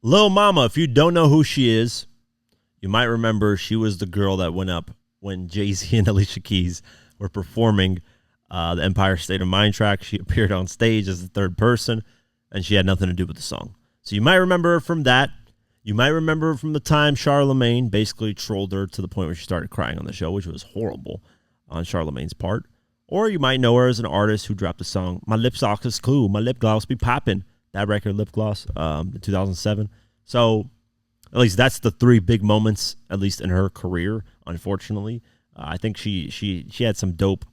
Lil Mama, if you don't know who she is, you might remember she was the girl that went up when Jay-Z and Alicia Keys were performing the Empire State of Mind track. She appeared on stage as the third person, and she had nothing to do with the song. So you might remember her from that. You might remember her from the time Charlemagne basically trolled her to the point where she started crying on the show, which was horrible on Charlemagne's part. Or you might know her as an artist who dropped the song "My Lip Gloss is Cool, My Lip Gloss Be Poppin'." That record, Lip Gloss, in 2007. So at least that's the three big moments, at least in her career. Unfortunately, I think she had some dope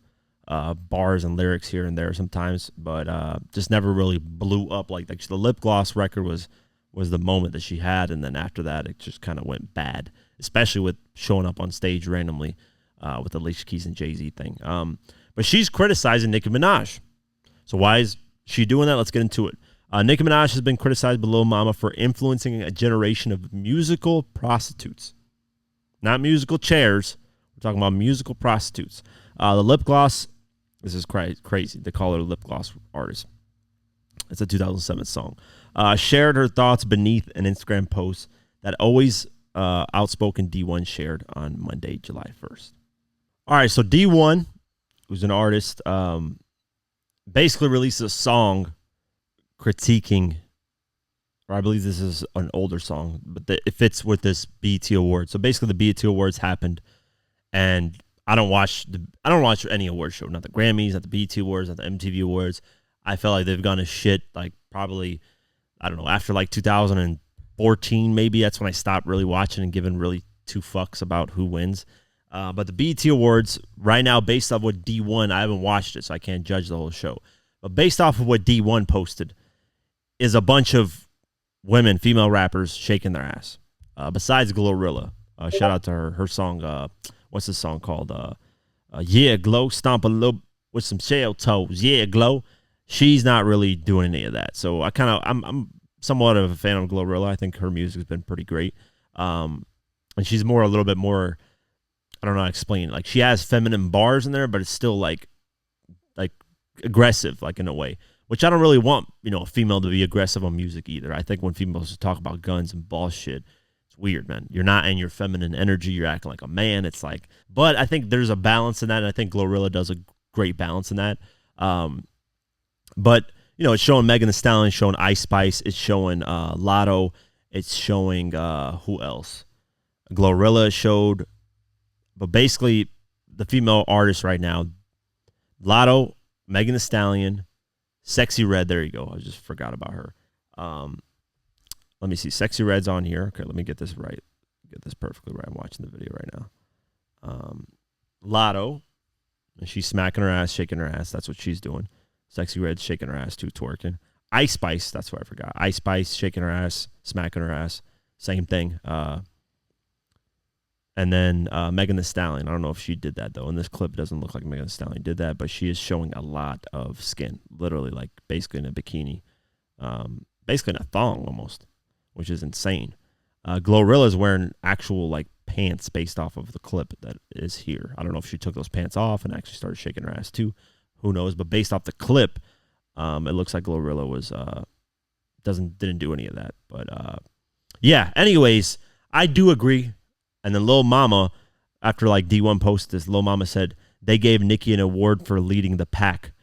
bars and lyrics here and there sometimes, but just never really blew up like that. The Lip Gloss record was the moment that she had, and then after that, it just kind of went bad, especially with showing up on stage randomly with the Alicia Keys and Jay-Z thing. But she's criticizing Nicki Minaj. So why is she doing that? Let's get into it. Nicki Minaj has been criticized by Lil Mama for influencing a generation of musical prostitutes. Not musical chairs. We're talking about musical prostitutes. The lip gloss, this is crazy. They call her a lip gloss artist. It's a 2007 song. Shared her thoughts beneath an Instagram post that always outspoken D1 shared on Monday, July 1st. All right, so D1, who's an artist, basically released a song critiquing, or I believe this is an older song, but it fits with this BET Awards. So basically, the BET Awards happened, and I don't watch any award show, not the Grammys, not the BET Awards, not the MTV Awards. I feel like they've gone to shit, like probably, I don't know, after like 2014, maybe that's when I stopped really watching and giving really two fucks about who wins. But the BET Awards right now, based off what D1, I haven't watched it, so I can't judge the whole show. But based off of what D1 posted, is a bunch of women, female rappers, shaking their ass. Besides Glorilla, shout out to her. Her song, what's the song called? Yeah, Glow, stomp a little with some shell toes. Yeah, Glow. She's not really doing any of that. So I'm somewhat of a fan of Glorilla. I think her music's been pretty great. And she's a little bit more, I don't know how to explain it. Like, she has feminine bars in there, but it's still like aggressive, like, in a way, which I don't really want, a female to be aggressive on music either. I think when females talk about guns and bullshit, it's weird, man. You're not in your feminine energy. You're acting like a man. It's like, but I think there's a balance in that, and I think Glorilla does a great balance in that. But, it's showing Megan Thee Stallion, showing Ice Spice, it's showing Lotto, it's showing who else? Glorilla showed, but basically the female artists right now, Lotto, Megan Thee Stallion, Sexy Red, there you go. I just forgot about her. Let me see. Sexy Red's on here. Okay, let me get this right. Get this perfectly right. I'm watching the video right now. Lotto, and she's smacking her ass, shaking her ass. That's what she's doing. Sexy Red's shaking her ass too, twerking. Ice Spice, that's what I forgot. Ice Spice, shaking her ass, smacking her ass. Same thing. And then Megan Thee Stallion. I don't know if she did that, though. In this clip, it doesn't look like Megan Thee Stallion did that, but she is showing a lot of skin, literally, like basically in a bikini, basically in a thong almost, which is insane. Glorilla is wearing actual like pants based off of the clip that is here. I don't know if she took those pants off and actually started shaking her ass too. Who knows? But based off the clip, it looks like Glorilla was didn't do any of that. But yeah. Anyways, I do agree. And then Lil Mama, after like D1 posted this, Lil Mama said they gave Nicki an award for leading the pack.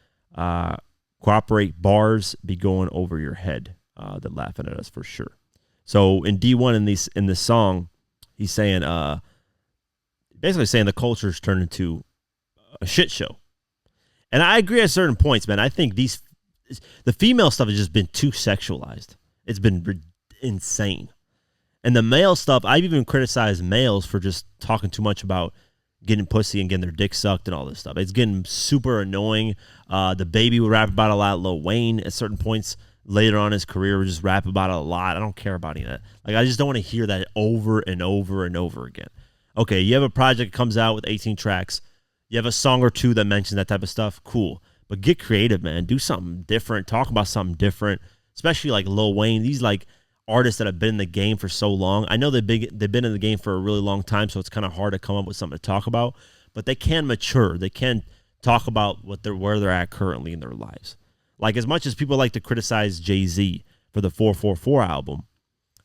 Cooperate, bars be going over your head. They're laughing at us for sure. So in D1 in this song, he's saying basically saying the culture's turned into a shit show. And I agree at certain points, man. I think the female stuff has just been too sexualized. It's been insane. And the male stuff, I've even criticized males for just talking too much about getting pussy and getting their dick sucked and all this stuff. It's getting super annoying. The Baby would rap about it a lot. Lil Wayne at certain points later on in his career would just rap about it a lot. I don't care about any of that. Like, I just don't want to hear that over and over and over again. Okay, you have a project that comes out with 18 tracks. You have a song or two that mentions that type of stuff. Cool. But get creative, man. Do something different. Talk about something different. Especially like Lil Wayne. These like artists that have been in the game for so long. I know they've been in the game for a really long time, so it's kind of hard to come up with something to talk about. But they can mature. They can talk about where they're at currently in their lives. Like, as much as people like to criticize Jay-Z for the 444 album,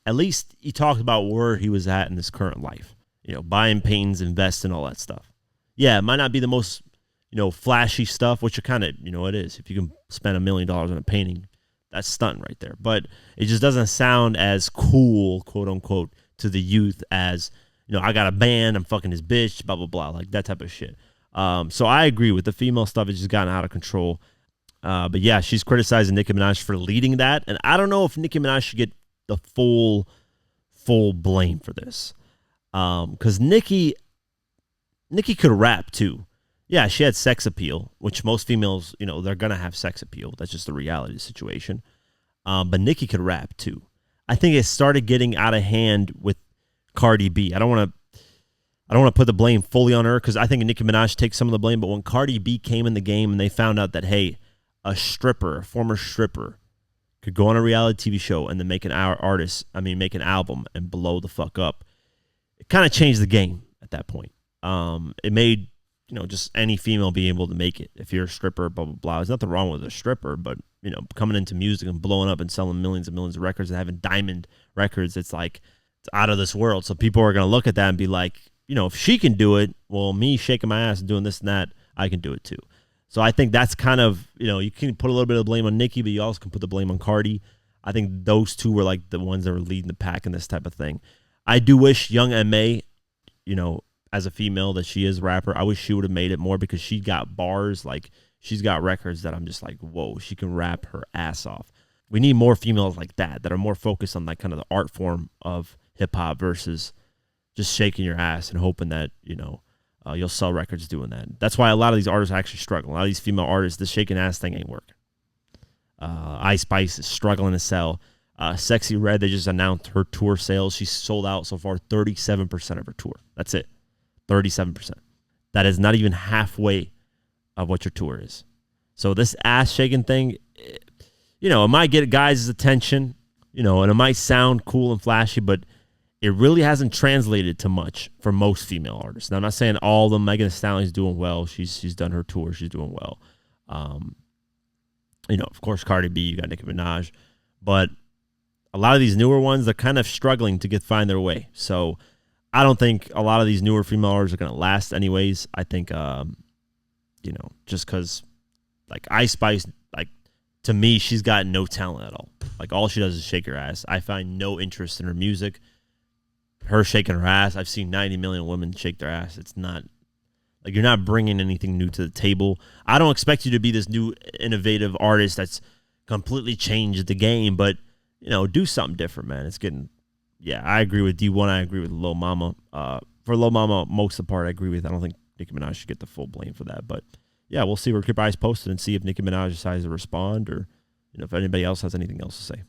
at least he talked about where he was at in his current life. You know, buying paintings, investing, all that stuff. Yeah, it might not be the most, flashy stuff, which it kind of, it is. If you can spend $1 million on a painting, that's stunting right there. But it just doesn't sound as cool, quote unquote, to the youth as, I got a band, I'm fucking his bitch, blah, blah, blah, like that type of shit. So I agree with the female stuff. It's just gotten out of control. But yeah, she's criticizing Nicki Minaj for leading that. And I don't know if Nicki Minaj should get the full blame for this. Because Nicki could rap too. Yeah, she had sex appeal, which most females, they're going to have sex appeal. That's just the reality of the situation. But Nicki could rap too. I think it started getting out of hand with Cardi B. I don't want to put the blame fully on her because I think Nicki Minaj takes some of the blame. But when Cardi B came in the game and they found out that, hey, a former stripper, could go on a reality TV show and then make an album and blow the fuck up, it kind of changed the game at that point. It made, just any female be able to make it. If you're a stripper, blah, blah, blah. There's nothing wrong with a stripper, but, coming into music and blowing up and selling millions and millions of records and having diamond records, it's like, it's out of this world. So people are going to look at that and be like, if she can do it, well, me shaking my ass and doing this and that, I can do it too. So I think that's kind of, you can put a little bit of blame on Nicki, but you also can put the blame on Cardi. I think those two were like the ones that were leading the pack in this type of thing. I do wish Young M.A., as a female that she is a rapper, I wish she would have made it more because she got bars, like she's got records that I'm just like, whoa, she can rap her ass off. We need more females like that are more focused on like kind of the art form of hip hop versus just shaking your ass and hoping that, you'll sell records doing that. That's why a lot of these artists are actually struggling. A lot of these female artists, the shaking ass thing ain't working. Ice Spice is struggling to sell. Sexy Red, they just announced her tour sales. She's sold out so far 37% of her tour. That's it. 37%. That is not even halfway of what your tour is. So this ass shaking thing, it might get guys' attention, and it might sound cool and flashy, but it really hasn't translated to much for most female artists. Now, I'm not saying all of them. Megan Thee Stallion's doing well. She's done her tour. She's doing well. Of course, Cardi B, you got Nicki Minaj. But a lot of these newer ones, they're kind of struggling to find their way. So I don't think a lot of these newer female artists are going to last anyways. I think, just because, like, Ice Spice, like, to me, she's got no talent at all. Like, all she does is shake her ass. I find no interest in her music. Her shaking her ass, I've seen 90 million women shake their ass. It's not, like, you're not bringing anything new to the table. I don't expect you to be this new innovative artist that's completely changed the game, but, do something different, man. It's getting, yeah, I agree with D1. I agree with Lil Mama. For Lil Mama, most of the part I agree with. I don't think Nicki Minaj should get the full blame for that. But, yeah, we'll see. We'll keep our eyes posted and see if Nicki Minaj decides to respond or, if anybody else has anything else to say.